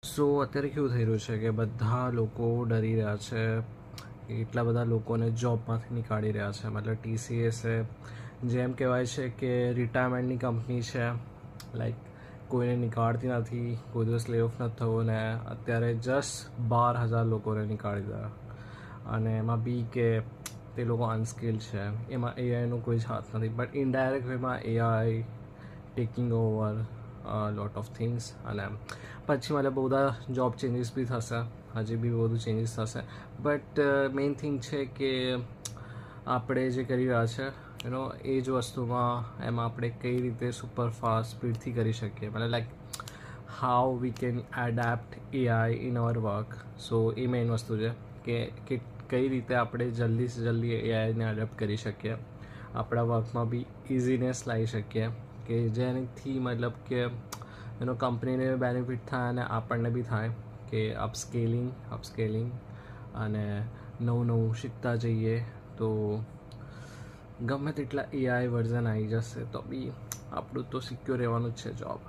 સો અત્યારે કેવું થઈ રહ્યું છે કે બધા લોકો ડરી રહ્યા છે, એટલા બધા લોકોને જોબમાંથી નીકાળી રહ્યા છે. મતલબ TCS જેમ કહેવાય છે કે રિટાયરમેન્ટની કંપની છે, લાઈક કોઈને નીકાળતી નથી, કોઈ દિવસ લે ઓફ નથી થવું, ને અત્યારે જસ્ટ 12,000 લોકોને નીકાળી દીધા. અને એમાં બી કે તે લોકો અનસ્કિલ્ડ છે, એમાં એઆઈનો કોઈ જ હાથ નથી, બટ ઇનડાયરેક્ટ વેમાં AI taking over lot of things. અને પછી મતલબ બહુ બધા જોબ ચેન્જીસ બી થશે, હજી બી બહુ બધું ચેન્જીસ થશે. બટ મેઇન થિંગ છે કે આપણે જે કરી રહ્યા છે એ જ વસ્તુમાં એમાં આપણે કઈ રીતે સુપર ફાસ્ટ સ્પીડથી કરી શકીએ, મતલબ like how we can adept AI in our work. So A main વસ્તુ છે કે કઈ રીતે આપણે જલ્દીથી જલ્દી એઆઈને એડેપ્ટ કરી શકીએ, આપણા વર્કમાં બી ઇઝીનેસ લાવી શકીએ, કે જેનાથી મતલબ કે કંપનીને બેનિફિટ થાય અને આપણને બી થાય, કે અપસ્કેલિંગ અને નવું શીખતા જઈએ. તો ગમે તેટલા એઆઈ વર્ઝન આવી જશે તો બી આપણું તો સિક્યોર રહેવાનું જ છે જોબ.